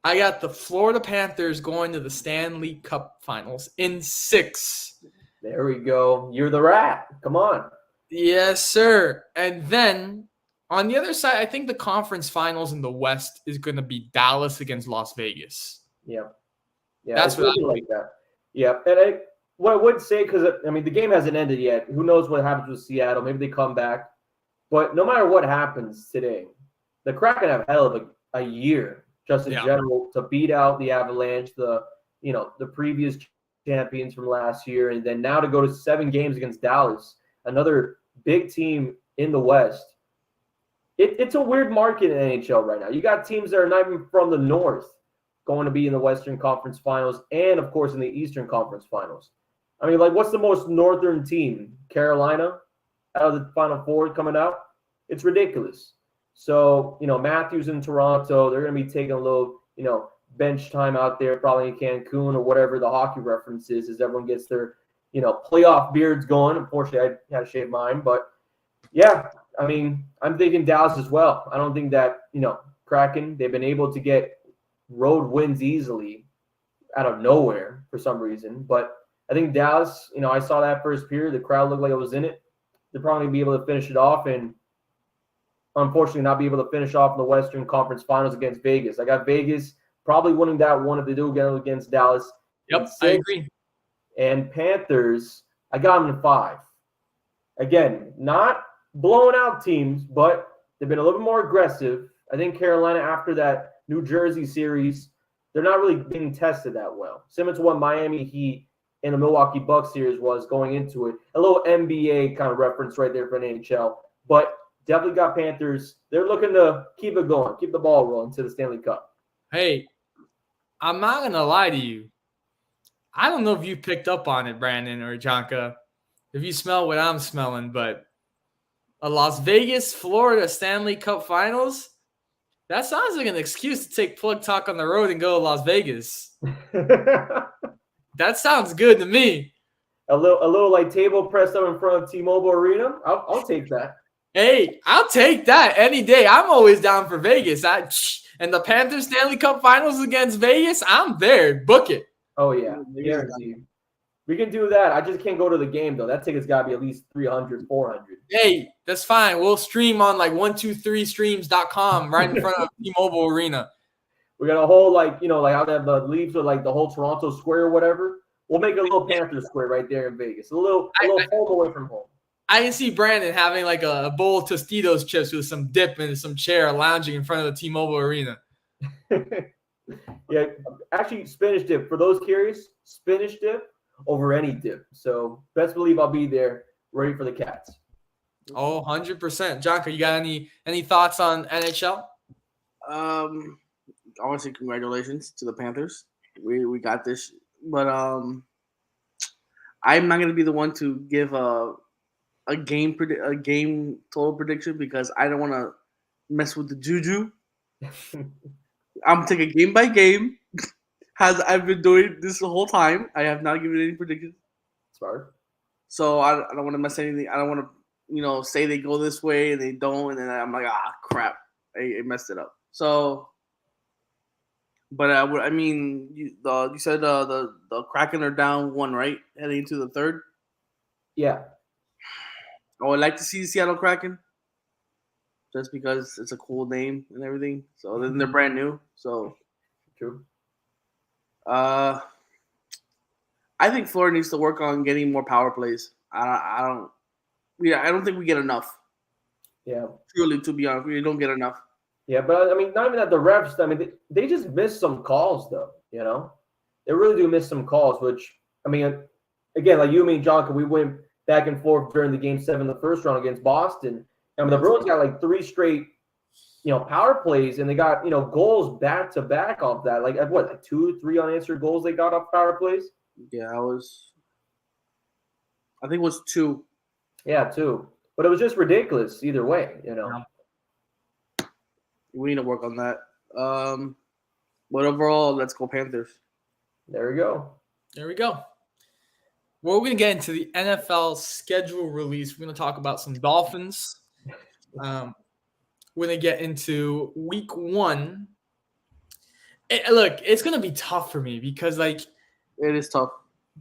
I got the Florida Panthers going to the Stanley Cup Finals in 6. There we go. You're the rat. Come on. Yes, sir. And then on the other side, I think the conference finals in the West is going to be Dallas against Las Vegas. Yeah. That's what I like that. Yeah. And what I would say, because, the game hasn't ended yet. Who knows what happens with Seattle. Maybe they come back. But no matter what happens today, the Kraken have hell of a year just in general to beat out the Avalanche, the previous champions from last year, and then now to go to 7 games against Dallas, another big team in the West. It's a weird market in NHL right now. You got teams that are not even from the North going to be in the Western Conference Finals and, of course, in the Eastern Conference Finals. What's the most northern team? Carolina out of the Final Four coming out? It's ridiculous. So, Matthews in Toronto, they're going to be taking a little, bench time out there, probably in Cancun or whatever the hockey reference is, as everyone gets their, playoff beards going. Unfortunately, I had to shave mine. But, yeah, I'm thinking Dallas as well. I don't think that, Kraken, they've been able to get road wins easily out of nowhere for some reason. But I think Dallas, I saw that first period. The crowd looked like it was in it. They're probably going to be able to finish it off and unfortunately not be able to finish off in the Western Conference Finals against Vegas. I got Vegas probably winning that one if they do against Dallas. Yep, I agree. And Panthers, I got them in 5. Again, not blowing out teams, but they've been a little bit more aggressive. I think Carolina, after that New Jersey series, they're not really being tested that well. Similar to what Miami Heat and the Milwaukee Bucks series was going into it. A little NBA kind of reference right there for an NHL. But definitely got Panthers. They're looking to keep it going, keep the ball rolling to the Stanley Cup. Hey, I'm not going to lie to you. I don't know if you picked up on it, Brandon or Jonka, if you smell what I'm smelling, but a Las Vegas, Florida Stanley Cup Finals, that sounds like an excuse to take Plug Talk on the road and go to Las Vegas. That sounds good to me. A little like table press up in front of T-Mobile Arena. I'll take that. Hey, I'll take that any day. I'm always down for Vegas. And the Panthers Stanley Cup Finals against Vegas, I'm there. Book it. Oh, yeah. Guaranteed. We can do that. I just can't go to the game, though. That ticket's got to be at least $300, $400. Hey, that's fine. We'll stream on like 123streams.com right in front of T-Mobile Arena. We got a whole, like how they have the leaves or like the whole Toronto Square or whatever. We'll make a little Panther Square right there in Vegas. A little home away from home. I can see Brandon having like a bowl of Tostitos chips with some dip and some chair lounging in front of the T-Mobile Arena. Yeah, actually, spinach dip. For those curious, spinach dip over any dip. So best believe I'll be there ready for the Cats. Oh, 100%. Jonka, you got any thoughts on NHL? Obviously, congratulations to the Panthers. We got this. But I'm not going to be the one to give a game total prediction because I don't want to mess with the juju. I'm taking game by game, as I've been doing this the whole time. I have not given any predictions. Smart. So I don't want to mess anything. I don't want to, say they go this way and they don't, and then I'm like, crap, I messed it up. So, but you said the Kraken are down 1, right, heading into the third. Yeah. I would like to see the Seattle Kraken. Just because it's a cool name and everything. So then they're brand new. So true. I think Florida needs to work on getting more power plays. I don't think we get enough. Yeah. Truly, to be honest, we don't get enough. Yeah, but not even at the refs. They just miss some calls though. They really do miss some calls. Which again, like you, me, and John, we went back and forth during the Game 7, the first round against Boston. The Bruins got like 3 straight, power plays, and they got, goals back to back off that. Like 2, 3 unanswered goals they got off power plays? Yeah, I think it was 2. Yeah, 2. But it was just ridiculous either way, We need to work on that. But overall, let's go Panthers. There we go. Well, we're going to get into the NFL schedule release. We're going to talk about some Dolphins. We're going to get into week 1. Look, it's going to be tough for me because, it is tough.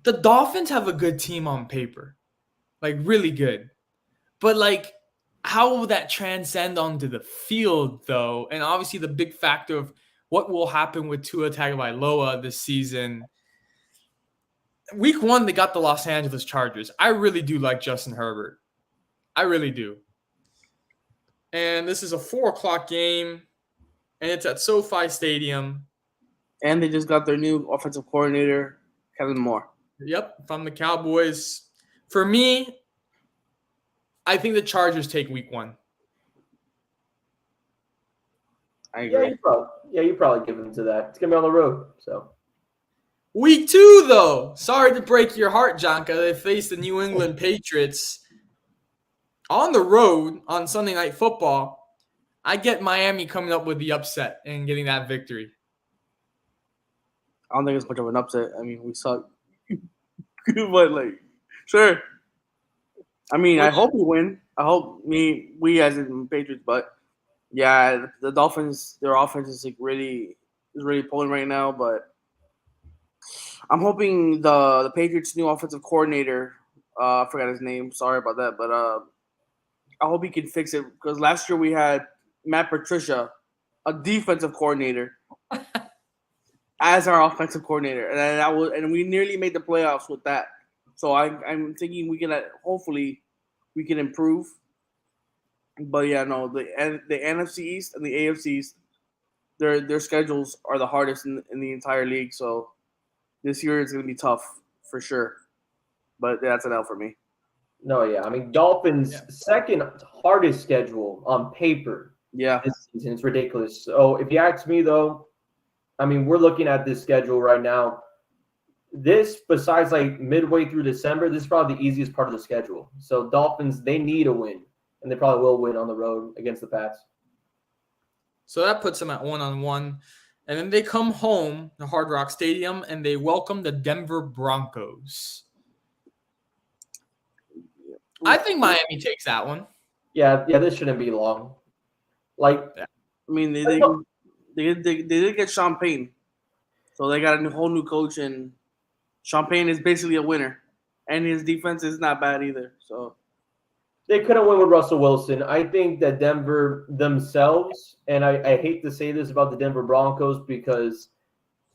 The Dolphins have a good team on paper, really good. But, how will that transcend onto the field, though? And obviously the big factor of what will happen with Tua Tagovailoa this season. Week 1, they got the Los Angeles Chargers. I really do like Justin Herbert. I really do. And this is a 4:00 game, and it's at SoFi Stadium. And they just got their new offensive coordinator, Kellen Moore. Yep, from the Cowboys. For me, I think the Chargers take week 1. I agree. You probably give them to that. It's going to be on the road, so. Week 2, though. Sorry to break your heart, Jonka. They face the New England Patriots on the road on Sunday Night Football. I get Miami coming up with the upset and getting that victory. I don't think it's much of an upset. We suck. But, sure. I hope we win. I hope we as in Patriots. But, yeah, the Dolphins, their offense is, really is really pulling right now. But I'm hoping the Patriots' new offensive coordinator, I forgot his name. Sorry about that, but I hope he can fix it because last year we had Matt Patricia, a defensive coordinator, as our offensive coordinator, and we nearly made the playoffs with that. So I'm thinking we can hopefully we can improve. But yeah, no, the NFC East and the AFC East, their schedules are the hardest in the entire league. So this year is going to be tough for sure. But that's an L for me. No, yeah. I mean, Dolphins' second hardest schedule on paper Yeah, this season. It's ridiculous. So if you ask me, though, I mean, we're looking at this schedule right now. This, besides like midway through December, this is probably the easiest part of the schedule. So Dolphins, they need a win, and they probably will win on the road against the Pats. So that puts them at 1-1. And then they come home to Hard Rock Stadium, and they welcome the Denver Broncos. I think Miami takes that one. Yeah, this shouldn't be long. Like, I mean, they did get Sean Payne, so they got a whole new coach, and Sean Payne is basically a winner, and his defense is not bad either. So they couldn't win with Russell Wilson. I think that Denver themselves, and I hate to say this about the Denver Broncos because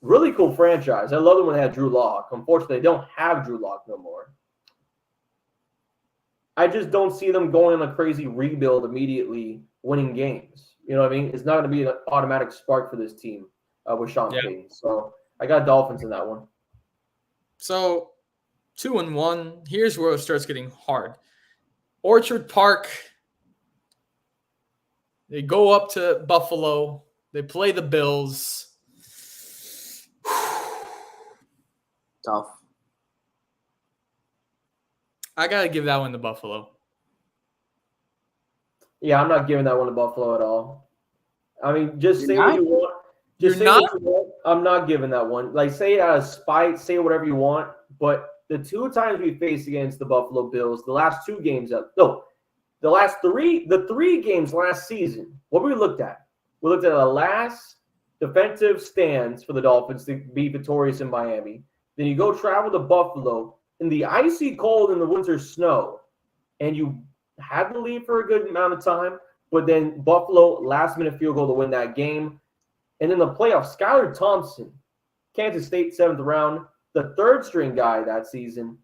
really cool franchise. I love them when they had Drew Lock. Unfortunately, they don't have Drew Lock no more. I just don't see them going on a crazy rebuild immediately, winning games. You know what I mean? It's not going to be an automatic spark for this team with Sean Payton. So I got Dolphins in that one. So 2-1. Here's where it starts getting hard. Orchard Park. They go up to Buffalo. They play the Bills. tough. I got to give that one to Buffalo. Yeah, I'm not giving that one to Buffalo at all. I mean, just say what you want. You're not? What you want. I'm not giving that one. Like, say it out of spite, say whatever you want. But the two times we faced against the Buffalo Bills, the last two games, the three games last season, what we looked at? We looked at the last defensive stands for the Dolphins to be victorious in Miami. Then you go travel to Buffalo in the icy cold and the winter snow, and you had the lead for a good amount of time, but then Buffalo last-minute field goal to win that game. And in the playoffs, Skylar Thompson, Kansas State 7th round, the third-string guy that season,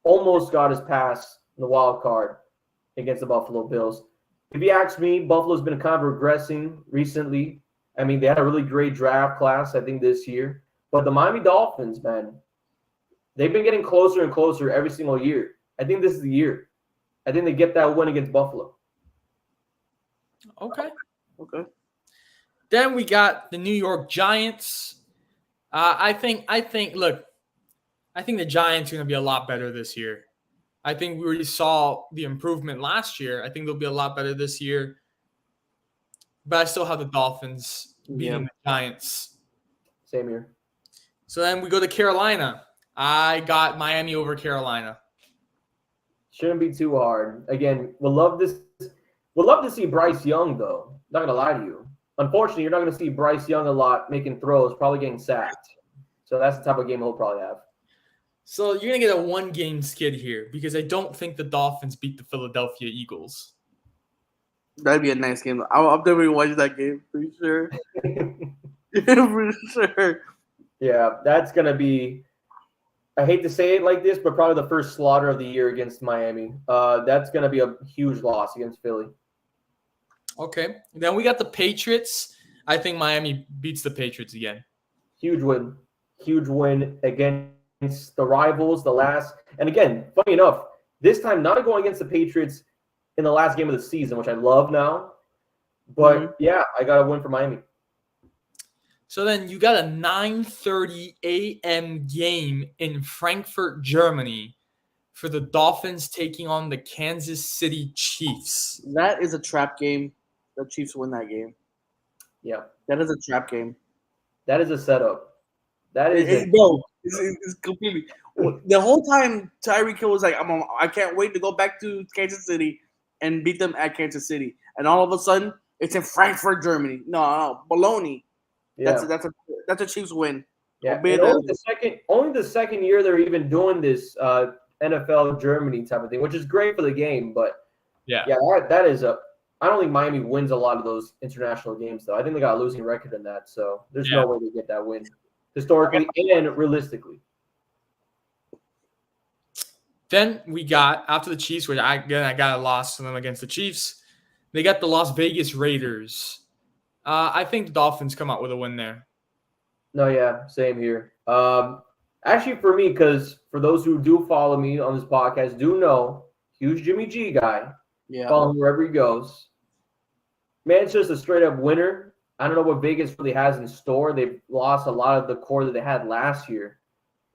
almost got his pass in the wild card against the Buffalo Bills. If you ask me, Buffalo's been kind of regressing recently. I mean, they had a really great draft class, I think, this year. But the Miami Dolphins, man, they've been getting closer and closer every single year. I think this is the year. I think they get that win against Buffalo. Okay. Then we got the New York Giants. I think the Giants are going to be a lot better this year. I think we already saw the improvement last year. I think they'll be a lot better this year. But I still have the Dolphins beating the Giants. Same here. So then we go to Carolina. I got Miami over Carolina. Shouldn't be too hard. Again, we'll love to see Bryce Young, though. Not going to lie to you. Unfortunately, you're not going to see Bryce Young a lot making throws, probably getting sacked. So that's the type of game he'll probably have. So you're going to get a one-game skid here because I don't think the Dolphins beat the Philadelphia Eagles. That'd be a nice game. I'll definitely watch that game for sure. For sure. Yeah, that's going to be – I hate to say it like this, but probably the first slaughter of the year against Miami. That's going to be a huge loss against Philly. Okay. Then we got the Patriots. I think Miami beats the Patriots again. Huge win. Huge win against the rivals, the last. And again, funny enough, this time not going against the Patriots in the last game of the season, which I love now. But, yeah, I got a win for Miami. So then you got a 9:30 a.m. game in Frankfurt, Germany for the Dolphins taking on the Kansas City Chiefs. That is a trap game. The Chiefs win that game. Yeah. That is a trap game. That is a setup. That is it's completely. The whole time Tyreek Hill was like, I can't wait to go back to Kansas City and beat them at Kansas City. And all of a sudden, it's in Frankfurt, Germany. No, baloney. Yeah. That's a Chiefs win. Yeah, Albeit and that- only the second year they're even doing this NFL Germany type of thing, which is great for the game. But Yeah. yeah, that is a. I don't think Miami wins a lot of those international games though. I think they got a losing record in that, so there's Yeah. no way they get that win historically and realistically. Then we got, after the Chiefs, which I got a loss to them against the Chiefs, they got the Las Vegas Raiders. I think the Dolphins come out with a win there. No, yeah, same here. Actually, for me, because for those who do follow me on this podcast, do know huge Jimmy G guy. Yeah. Follow him wherever he goes. Man, it's just a straight up winner. I don't know what Vegas really has in store. They've lost a lot of the core that they had last year,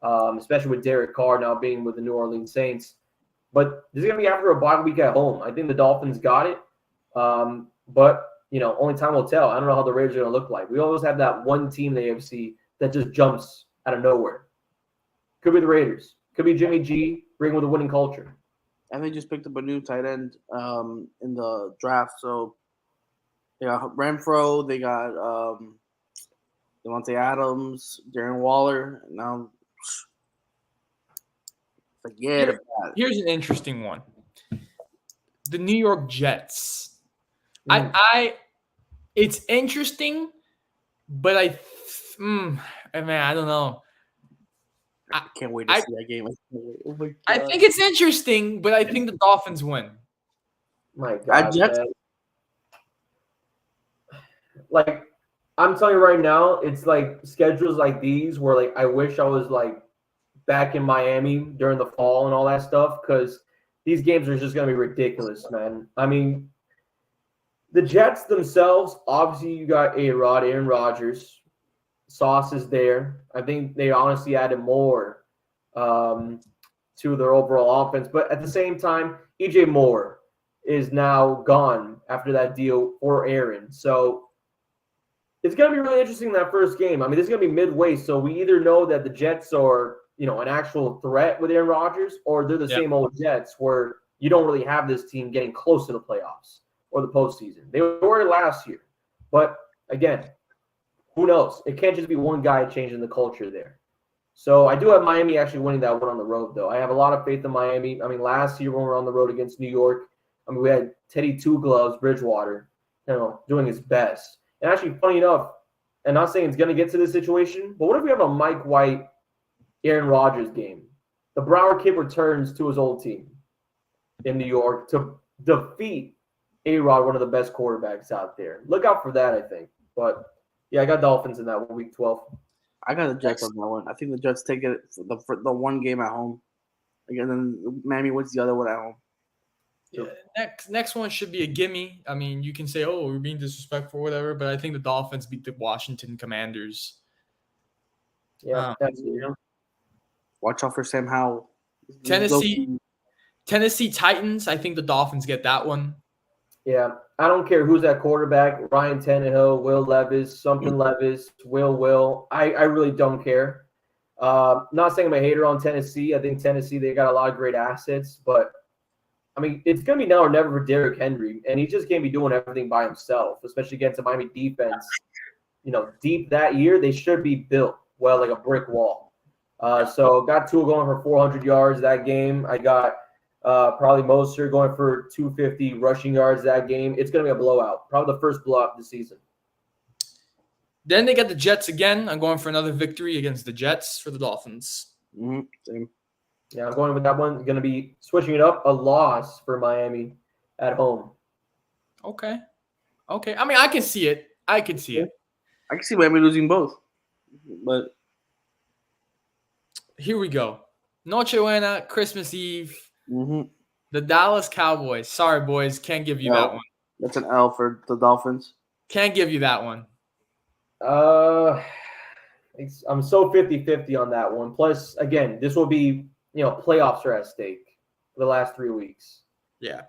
especially with Derek Carr now being with the New Orleans Saints. But this is going to be after a bye week at home. I think the Dolphins got it. But, only time will tell. I don't know how the Raiders are going to look like. We always have that one team in the AFC that just jumps out of nowhere. Could be the Raiders. Could be Jimmy G, bring with a winning culture. And they just picked up a new tight end in the draft. So they got Renfro, they got Devontae Adams, Darren Waller. Now, forget about it. Here's an interesting one. The New York Jets. It's interesting, but I don't know. I can't wait to see that game. Oh my God. I think it's interesting, but I think the Dolphins win. My God, man. Like, I'm telling you right now, it's like schedules like these where like I wish I was like back in Miami during the fall and all that stuff, because these games are just gonna be ridiculous, man. I mean, the Jets themselves, obviously you got A-Rod, Aaron Rodgers. Sauce is there. I think they honestly added more to their overall offense. But at the same time, EJ Moore is now gone after that deal for Aaron. So it's going to be really interesting in that first game. I mean, this is going to be midway. So we either know that the Jets are, an actual threat with Aaron Rodgers, or they're the same old Jets where you don't really have this team getting close to the playoffs or the postseason. They were last year. But again, who knows? It can't just be one guy changing the culture there. So I do have Miami actually winning that one on the road, though. I have a lot of faith in Miami. I mean, last year when we were on the road against New York, we had Teddy Two Gloves Bridgewater, doing his best. And actually, funny enough, and not saying it's going to get to this situation, but what if we have a Mike White, Aaron Rodgers game? The Broward kid returns to his old team in New York to defeat A-Rod, one of the best quarterbacks out there. Look out for that, I think. But yeah, I got Dolphins in that one, week 12. I got the Jets on that one. I think the Jets take it for the one game at home. Again, then Miami wins the other one at home. Yeah, next one should be a gimme. I mean, you can say, "Oh, we're being disrespectful," or whatever, but I think the Dolphins beat the Washington Commanders. Yeah, that's Watch out for Sam Howell. Tennessee Titans. I think the Dolphins get that one. Yeah, I don't care who's at quarterback. Ryan Tannehill, Will Levis, Will. I really don't care. Not saying I'm a hater on Tennessee. I think Tennessee, they got a lot of great assets, but I mean, it's going to be now or never for Derrick Henry, and he just can't be doing everything by himself, especially against a Miami defense. Deep that year, they should be built well like a brick wall. So got Tua going for 400 yards that game. I got probably Moser going for 250 rushing yards that game. It's going to be a blowout, probably the first blowout of the season. Then they got the Jets again. I'm going for another victory against the Jets for the Dolphins. Same. Yeah, I'm going with that one. Going to be switching it up, a loss for Miami at home. Okay. I mean, I can see it. I can see Miami losing both. But here we go. Noche Buena, Christmas Eve. Mm-hmm. The Dallas Cowboys. Sorry, boys. Can't give you that one. That's an L for the Dolphins. Can't give you that one. I'm so 50-50 on that one. Plus, again, this will be, playoffs are at stake for the last 3 weeks. Yeah.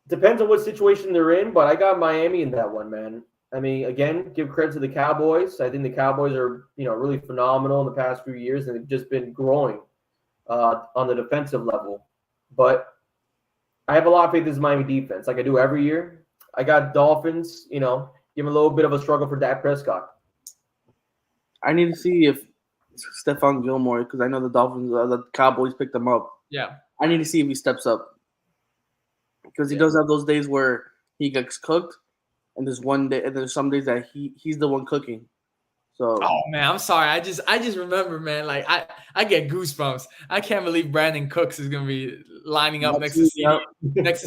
Depends on what situation they're in, but I got Miami in that one, man. I mean, again, give credit to the Cowboys. I think the Cowboys are, really phenomenal in the past few years, and they've just been growing on the defensive level. But I have a lot of faith in this Miami defense, like I do every year. I got Dolphins, give a little bit of a struggle for Dak Prescott. I need to see if Stephon Gilmore, because I know the Dolphins, the Cowboys picked him up. Yeah. I need to see if he steps up because he Yeah. does have those days where he gets cooked, and there's one day, and there's some days that he's the one cooking. So Oh man, I'm sorry. I just remember, man. Like I get goosebumps. I can't believe Brandon Cooks is gonna be lining up next to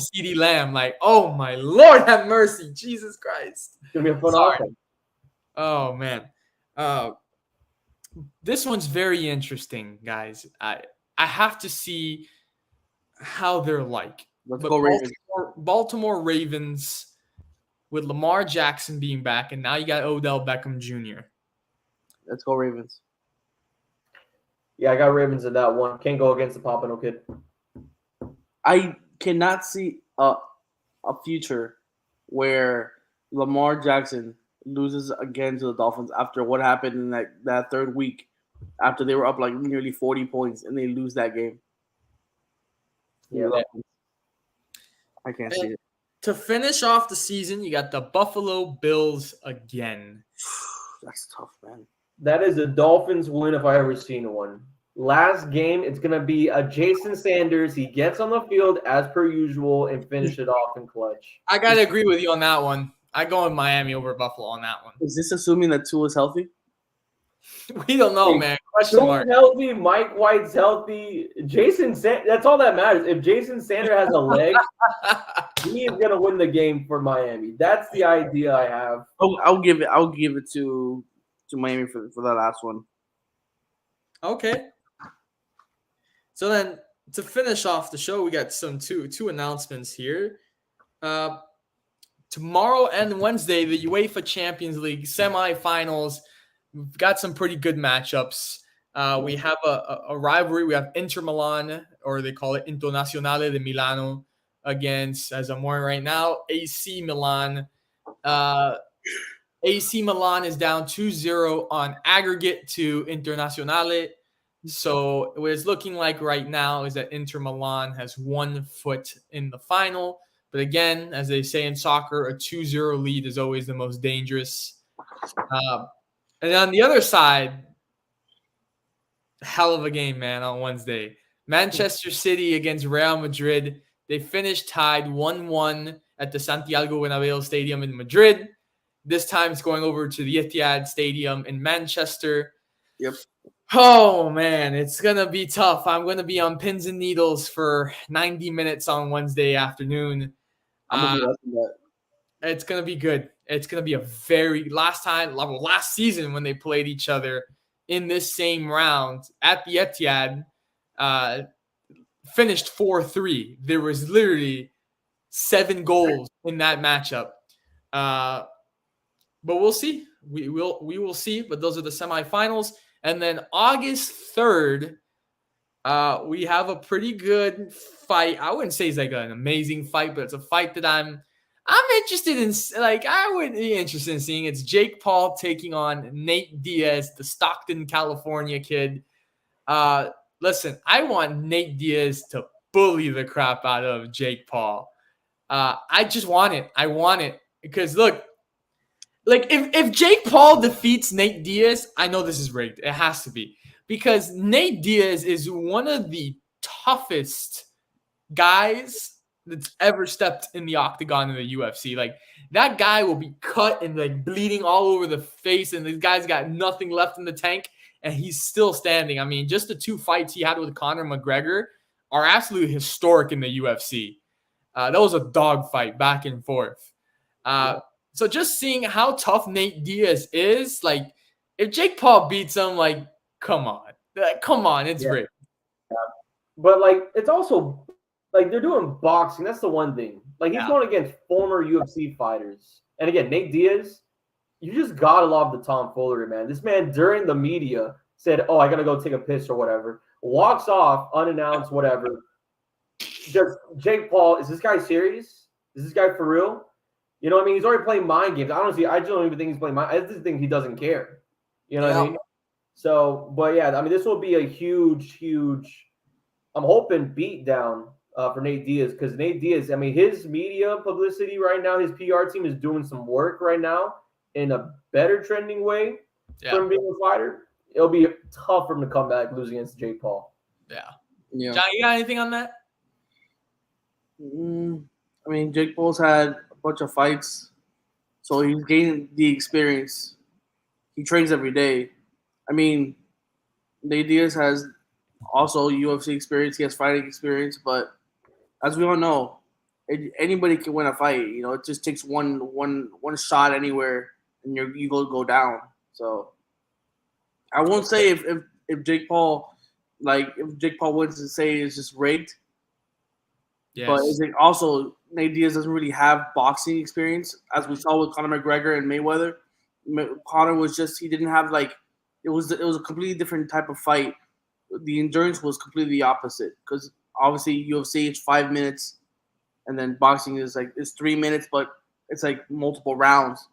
CD Lamb. Like, oh my Lord, have mercy, Jesus Christ. It's gonna be a fun Sorry. offense. Oh man, this one's very interesting, guys. I have to see how they're like. let's But go Ravens. Baltimore Ravens with Lamar Jackson being back, and now you got Odell Beckham Jr. Let's go Ravens. Yeah, I got Ravens in that one. Can't go against the Pompano kid. I cannot see a future where Lamar Jackson loses again to the Dolphins after what happened in that third week after they were up like nearly 40 points and they lose that game. Yeah. I can't see it. To finish off the season, you got the Buffalo Bills again. That's tough, man. That is a Dolphins win if I ever seen one. Last game, it's going to be a Jason Sanders. He gets on the field as per usual and finish it off in clutch. I got to agree with you on that one. I go with Miami over Buffalo on that one. Is this assuming that Tua is healthy? We don't know, man. Question mark. Healthy, Mike White's healthy. That's all that matters. If Jason Sanders has a leg, he is going to win the game for Miami. That's the idea I have. I'll give it to Miami for that last one. Okay. So then to finish off the show, we got two announcements here. Tomorrow and Wednesday, the UEFA Champions League semifinals. We've got some pretty good matchups. We have a rivalry. We have Inter Milan, or they call it Internazionale de Milano, against, as I'm wearing right now, AC Milan. AC Milan is down 2-0 on aggregate to Internazionale. So what it's looking like right now is that Inter Milan has 1 foot in the final. But again, as they say in soccer, a 2-0 lead is always the most dangerous. And on the other side, hell of a game, man, on Wednesday. Manchester City against Real Madrid. They finished tied 1-1 at the Santiago Bernabeu Stadium in Madrid. This time it's going over to the Etihad Stadium in Manchester. Yep. Oh, man, it's going to be tough. I'm going to be on pins and needles for 90 minutes on Wednesday afternoon. It's going to be good. It's going to be a very last season when they played each other in this same round at the Etihad, finished 4-3. There was literally 7 goals in that matchup. But we'll see. We will see. But those are the semifinals. And then August 3rd, we have a pretty good fight. I wouldn't say it's like an amazing fight, but it's a fight that I'm interested in. Like, I would be interested in seeing. It's Jake Paul taking on Nate Diaz, the Stockton, California kid. Listen, I want Nate Diaz to bully the crap out of Jake Paul. I just want it. I want it because look, like if Jake Paul defeats Nate Diaz, I know this is rigged. It has to be because Nate Diaz is one of the toughest guys that's ever stepped in the octagon in the UFC. Like that guy will be cut and like bleeding all over the face, and this guy's got nothing left in the tank, and he's still standing. I mean, just the 2 fights he had with Conor McGregor are absolutely historic in the UFC. That was a dog fight back and forth. So just seeing how tough Nate Diaz is, like if Jake Paul beats him, like come on, it's rigged. Yeah. But like it's also like they're doing boxing. That's the one thing. Like he's going against former UFC fighters, and again, Nate Diaz. You just gotta love the tomfoolery, man. This man during the media said, "Oh, I gotta go take a piss or whatever." Walks off unannounced, whatever. Just Jake Paul. Is this guy serious? Is this guy for real? You know what I mean? He's already playing mind games. I just don't even think he's playing mind. I just think he doesn't care. You know what I mean? So, but yeah, I mean, this will be a huge. I'm hoping beat down for Nate Diaz because Nate Diaz. I mean, his media publicity right now, his PR team is doing some work right now in a better trending way. Yeah. for him being a fighter. It'll be tough for him to come back losing against Jake Paul. Yeah. John, you got anything on that? I mean, Jake Paul's had a bunch of fights, so he's gained the experience. He trains every day. I mean, Nate Diaz has also UFC experience. He has fighting experience, but as we all know, anybody can win a fight. You know, it just takes one shot anywhere, and you go down. So I won't say if Jake Paul wins and say it's just rigged. Yes. But is it also Nate Diaz doesn't really have boxing experience, as we saw with Conor McGregor and Mayweather. Conor was just he didn't have it was a completely different type of fight. The endurance was completely the opposite because obviously UFC it's 5 minutes, and then boxing is it's 3 minutes, but it's like multiple rounds.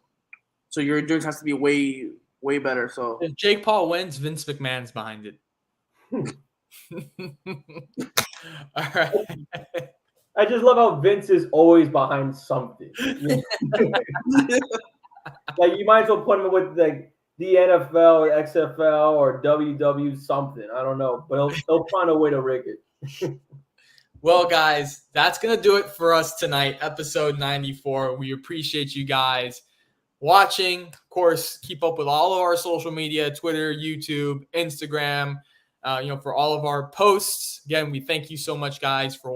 So your endurance has to be way better. So if Jake Paul wins, Vince McMahon's behind it. All right. I just love how Vince is always behind something. Like you might as well put him with the NFL or XFL or WW something. I don't know, but he'll find a way to rig it. Well, guys, that's going to do it for us tonight, episode 94. We appreciate you guys watching. Of course, keep up with all of our social media, Twitter, YouTube, Instagram, for all of our posts. Again, we thank you so much, guys, for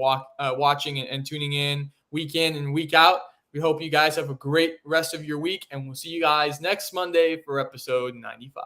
watching and tuning in week and week out. We hope you guys have a great rest of your week, and we'll see you guys next Monday for episode 95.